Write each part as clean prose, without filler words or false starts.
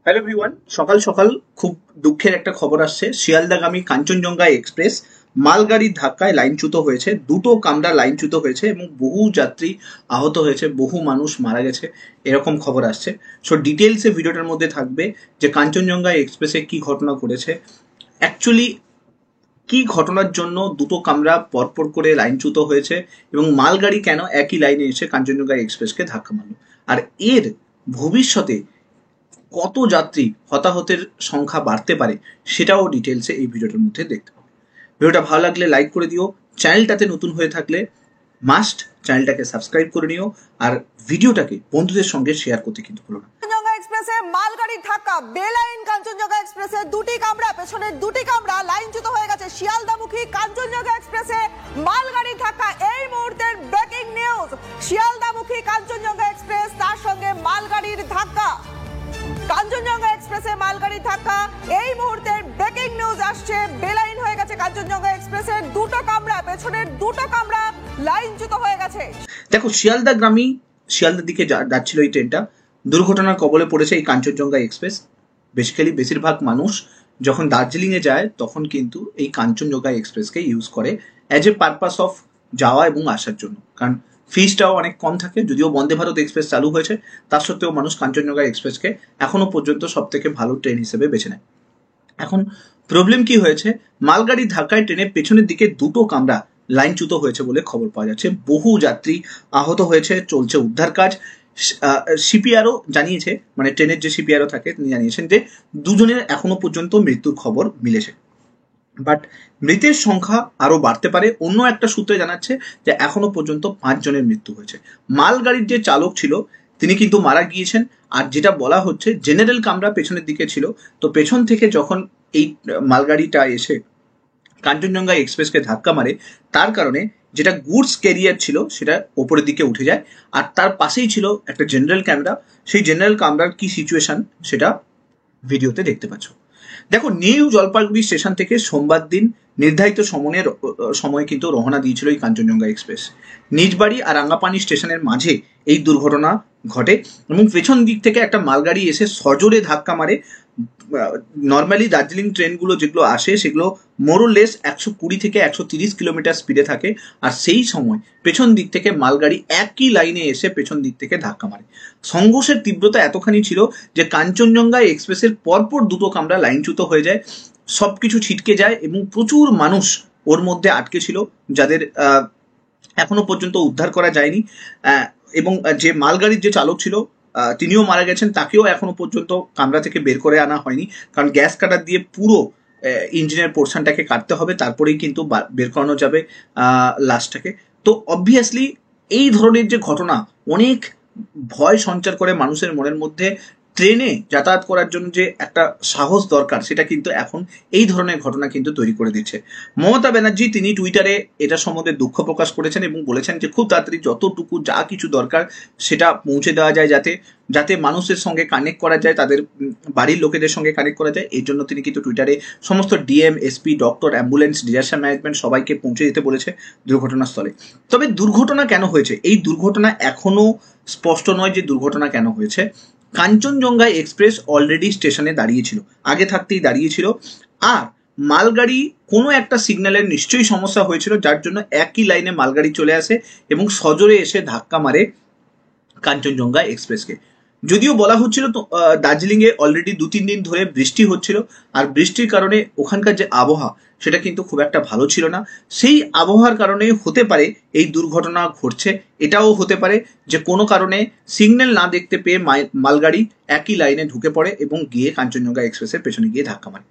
Hello everyone, সকাল সকাল খুব দুঃখের একটা খবর আসছে। শিয়ালদাগামী কাঞ্চনজঙ্ঘা এক্সপ্রেস মালগাড়ির ধাক্কায় লাইনচ্যুত হয়েছে, দুটো কামরা লাইনচ্যুত হয়েছে এবং বহু যাত্রী আহত হয়েছে, বহু মানুষ মারা গেছে, এরকম খবর আসছে। সো ডিটেলসে ভিডিওটার মধ্যে থাকবে যে কাঞ্চনজঙ্ঘা এক্সপ্রেসে কি ঘটনা ঘটেছে, অ্যাকচুয়ালি কি ঘটনার জন্য দুটো কামরা পরপর করে লাইনচ্যুত হয়েছে এবং মালগাড়ি কেন একই লাইনে এসে কাঞ্চনজঙ্ঘা এক্সপ্রেসকে ধাক্কা মারল, আর এর ভবিষ্যতে কত যাত্রী হতাহতের সংখ্যা বাড়তে পারে সেটাও ডিটেলসে এই ভিডিওটার মধ্যে দেখতে পাবে। ভিডিওটা ভালো লাগলে লাইক করে দিও, চ্যানেলটাতে নতুন হয়ে থাকলে মাস্ট চ্যানেলটাকে সাবস্ক্রাইব করে নিও, আর ভিডিওটাকে বন্ধুদের সঙ্গে শেয়ার করতে কিন্তু ভুলো না। কাঞ্চনজঙ্ঘা এক্সপ্রেসে মালগাড়ির ধাক্কা, বেলাইন কাঞ্চনজঙ্ঘা এক্সপ্রেসে দুটি কামরা, পেছনের দুটি কামরা লাইনচ্যুত হয়ে গেছে। শিয়ালদামুখী কাঞ্চনজঙ্ঘা এক্সপ্রেসে মালগাড়ির ধাক্কা, এই মুহূর্তের ব্রেকিং নিউজ। শিয়ালদামুখী কাঞ্চনজঙ্ঘা এক্সপ্রেস, তার সঙ্গে মালগাড়ির ধাক্কা। কাঞ্চনজঙ্ঘা এক্সপ্রেসে মালগাড়ির ধাক্কা, এই মুহূর্তের ব্রেকিং নিউজ আসছে। বেলাইন হয়ে গেছে কাঞ্চনজঙ্ঘা এক্সপ্রেসের দুটো কামরা, পেছনের দুটো কামরা লাইনচ্যুত হয়ে গেছে। দেখো, শিয়ালদার দিকে যাচ্ছিল এই ট্রেনটা, দুর্ঘটনার কবলে পড়েছে এই কাঞ্চনজঙ্ঘা এক্সপ্রেস। বেসিক্যালি বেশিরভাগ মানুষ যখন দার্জিলিংয়ে যায় তখন কিন্তু এই কাঞ্চনজঙ্ঘা এক্সপ্রেসকে ইউজ করে অ্যাজ এ পারপাস অফ যাওয়া এবং আসার জন্য, কারণ ফিসটাও অনেক কম থাকে। যদিও বন্দে ভারত এক্সপ্রেস চালু হয়েছে, তার সত্ত্বেও মানুষ কাঞ্চনজঙ্ঘা এক্সপ্রেসকে এখনো পর্যন্ত সব থেকে ভালো ট্রেন হিসেবে বেছে নেয়। এখন প্রবলেম কি হয়েছে, মালগাড়ির ধাক্কায় ট্রেনের পেছনের দিকে দুটো কামরা লাইনচ্যুত হয়েছে বলে খবর পাওয়া যাচ্ছে। বহু যাত্রী আহত হয়েছে, চলছে উদ্ধার কাজ। সিপিআরও জানিয়েছে, মানে ট্রেনের যে সিপিআরও থাকে তিনি জানিয়েছেন যে দুজনের এখনো পর্যন্ত মৃত্যুর খবর মিলেছে, বাট মৃতের সংখ্যা আরো বাড়তে পারে। অন্য একটা সূত্রে জানাচ্ছে যে এখনো পর্যন্ত 5 জনের মৃত্যু হয়েছে। মালগাড়ির যে চালক ছিল তিনি কিন্তু মারা গিয়েছেন, আর যেটা বলা হচ্ছে জেনারেল কামরা পেছনের দিকে ছিল, তো পেছন থেকে যখন এই মালগাড়িটা এসে কাঞ্চনজঙ্ঘা এক্সপ্রেসকে ধাক্কা মারে, তার কারণে যেটা গুডস ক্যারিয়ার ছিল সেটা ওপরের দিকে উঠে যায়, আর তার পাশেই ছিল একটা জেনারেল কামরা। সেই জেনারেল কামরার কি সিচুয়েশন সেটা ভিডিওতে দেখতে পাচ্ছ। দেখো, নিউ জলপাইগুড়ি স্টেশন থেকে সোমবার দিন নির্ধারিত সময় কিন্তু রওনা দিয়েছিল এই কাঞ্চনজঙ্ঘা এক্সপ্রেস। নিজবাড়ি আর রাঙ্গাপানি স্টেশনের মাঝে এই দুর্ঘটনা ঘটে এবং পেছন দিক থেকে একটা মালগাড়ি এসে সজোরে ধাক্কা মারে। নর্মালি দার্জিলিং ট্রেনগুলো যেগুলো আসে সেগুলো মোরলেস 120 থেকে 130 কিলোমিটার স্পিডে থাকে, আর সেই সময় পেছন দিক থেকে মালগাড়ি একই লাইনে এসে পেছন দিক থেকে ধাক্কা মারে। সংঘর্ষের তীব্রতা এতখানি ছিল যে কাঞ্চনজঙ্ঘা এক্সপ্রেসের পরপর দুটো কামরা লাইনচ্যুত হয়ে যায়, সবকিছু ছিটকে যায় এবং প্রচুর মানুষ ওর মধ্যে আটকে ছিল, যাদের এখনো পর্যন্ত উদ্ধার করা যায়নি। এবং যে মালগাড়ির যে চালক ছিল তিনিও মারা গেছেন, তাকেও এখনো পর্যন্ত কামরা থেকে বের করে আনা হয়নি, কারণ গ্যাস কাটার দিয়ে পুরো ইঞ্জিনের পোর্শনটাকে কাটতে হবে, তারপরেই কিন্তু বের করানো যাবে লাশটাকে। তো অবভিয়াসলি এই ধরনের যে ঘটনা অনেক ভয় সঞ্চার করে মানুষের মনের মধ্যে। ট্রেনে যাতায়াত করার জন্য যে একটা সাহস দরকার সেটা কিন্তু এখন এই ধরনের ঘটনা কিন্তু তৈরি করে দিচ্ছে। মমতা ব্যানার্জি তিনি টুইটারে এটা সম্বন্ধে দুঃখ প্রকাশ করেছেন এবং বলেছেন যে খুব তাড়াতাড়ি যতটুকু যা কিছু দরকার সেটা পৌঁছে দেওয়া যায়, যাতে মানুষের সঙ্গে কানেক্ট করা যায়, তাদের বাড়ির লোকেদের সঙ্গে কানেক্ট করা যায়। এর জন্য তিনি কিন্তু টুইটারে সমস্ত DM, SP, doctor, ambulance, disaster management সবাইকে পৌঁছে দিতে বলেছে দুর্ঘটনাস্থলে। তবে দুর্ঘটনা কেন হয়েছে, এই দুর্ঘটনা এখনো স্পষ্ট নয় যে দুর্ঘটনা কেন হয়েছে। কাঞ্চনজঙ্ঘা এক্সপ্রেস অলরেডি স্টেশনে দাঁড়িয়েছিল, আগে থাকতেই দাঁড়িয়েছিল, আর মালগাড়ি কোনো একটা সিগন্যালের নিশ্চয়ই সমস্যা হয়েছিল, যার জন্য একই লাইনে মালগাড়ি চলে আসে এবং সজোরে এসে ধাক্কা মারে কাঞ্চনজঙ্ঘা এক্সপ্রেসকে। যদিও বলা হচ্ছিল তো দার্জিলিংয়ে অলরেডি 2-3 দিন ধরে বৃষ্টি হচ্ছিল, আর বৃষ্টির কারণে ওখানকার যে আবহাওয়া সেটা কিন্তু খুব একটা ভালো ছিল না। সেই আবহাওয়ার কারণে হতে পারে এই দুর্ঘটনা ঘটছে। এটাও হতে পারে যে কোনো কারণে সিগন্যাল না দেখতে পেয়ে মালগাড়ি একই লাইনে ঢুকে পড়ে এবং গিয়ে কাঞ্চনজঙ্ঘা এক্সপ্রেসের পেছনে গিয়ে ধাক্কা মারে।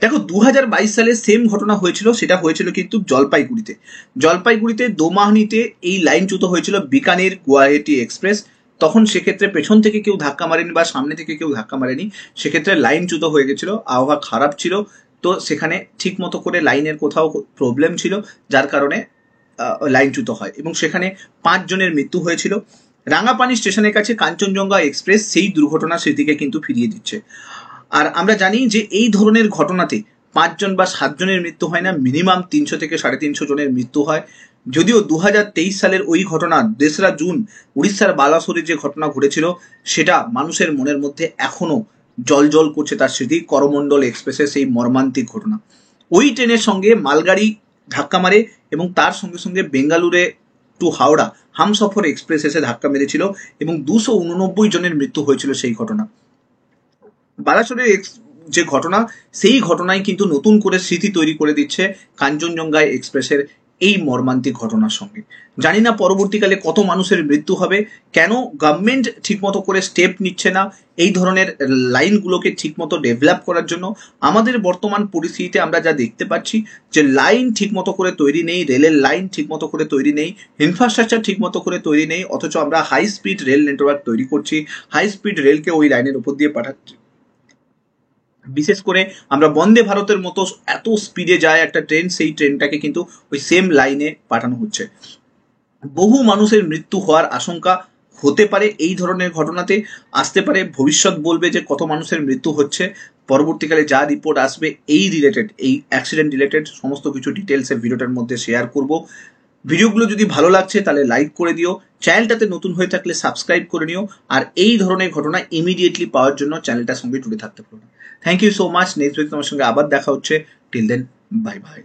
দেখো, 2022 সালে সেম ঘটনা হয়েছিল, সেটা হয়েছিল কিন্তু জলপাইগুড়িতে দোমাহনিতে এই লাইনচ্যুত হয়েছিল বিকানের গুয়াহাটি এক্সপ্রেস। তখন সেক্ষেত্রে পেছন থেকে কেউ ধাক্কা মারেনি বা সামনে থেকে কেউ ধাক্কা মারেনি, সেক্ষেত্রে লাইনচ্যুত হয়ে গেছিল, আবহাওয়া খারাপ ছিল, তো সেখানে ঠিক মতো করে লাইনের কোথাও প্রবলেম ছিল, যার কারণে লাইনচ্যুত হয় এবং সেখানে 5 জনের মৃত্যু হয়েছিল। রাঙ্গাপানি স্টেশনের কাছে কাঞ্চনজঙ্ঘা এক্সপ্রেস সেই দুর্ঘটনার স্মৃতিকে কিন্তু ফিরিয়ে দিচ্ছে। আর আমরা জানি যে এই ধরনের ঘটনাতে 5 জন বা 7 জনের মৃত্যু হয় না, মিনিমাম 300 থেকে 350 জনের মৃত্যু হয়। যদিও 2023 সালের ওই ঘটনা 2রা জুন উড়িষ্যার বালাসোরে যে ঘটনা ঘটেছিল সেটা মানুষের মনের মধ্যে এখনো জল জল করছে তার স্মৃতি, করমণ্ডল এক্সপ্রেসের সেই মর্মান্তিক ঘটনা। ওই ট্রেনের সঙ্গে মালগাড়ি ধাক্কা মারে এবং তার সঙ্গে সঙ্গে বেঙ্গালুরে টু হাওড়া হামসফর এক্সপ্রেস এসে ধাক্কা মেরেছিল এবং 289 জনের মৃত্যু হয়েছিল সেই ঘটনা। বালাসোরের যে ঘটনা, সেই ঘটনায় কিন্তু নতুন করে স্মৃতি তৈরি করে দিচ্ছে কাঞ্চনজঙ্ঘা এক্সপ্রেসের এই মর্মান্তিক ঘটনার সঙ্গে। জানি না পরবর্তীকালে কত মানুষের মৃত্যু হবে, কেন গভর্নমেন্ট ঠিকমতো করে স্টেপ নিচ্ছে না এই ধরনের লাইনগুলোকে ঠিকমতো ডেভেলপ করার জন্য। আমাদের বর্তমান পরিস্থিতিতে আমরা যা দেখতে পাচ্ছি যে লাইন ঠিকমতো করে তৈরি নেই, রেলের লাইন ঠিকমতো করে তৈরি নেই, ইনফ্রাস্ট্রাকচার ঠিকমতো করে তৈরি নেই, অথচ আমরা হাই স্পিড রেল নেটওয়ার্ক তৈরি করছি, হাই স্পিড রেলকে ওই লাইনের উপর দিয়ে পাঠাচ্ছি। বিশেষ করে আমরা বন্দে ভারতের মতো এত স্পিডে যায় একটা ট্রেন, সেই ট্রেনটাকে কিন্তু ওই সেম লাইনে পাঠানো হচ্ছে। বহু মানুষের মৃত্যু হওয়ার আশঙ্কা হতে পারে এই ধরনের ঘটনাতে, আসতে পারে। ভবিষ্যৎ বলবে যে কত মানুষের মৃত্যু হচ্ছে। পরবর্তীকালে যা রিপোর্ট আসবে এই রিলেটেড, এই অ্যাক্সিডেন্ট রিলেটেড সমস্ত কিছু ডিটেলসে ভিডিওটার মধ্যে শেয়ার করব। ভিডিওগুলো যদি ভালো লাগছে তাহলে লাইক করে দিও, চ্যানেলটাতে নতুন হয়ে থাকলে সাবস্ক্রাইব করে নিও, আর এই ধরনের ঘটনা ইমিডিয়েটলি পাওয়ার জন্য চ্যানেলটার সঙ্গে জুড়ে থাকতে পারো। Thank you so much. Next week তোমার সঙ্গে আবার দেখা হচ্ছে। Till then, bye by.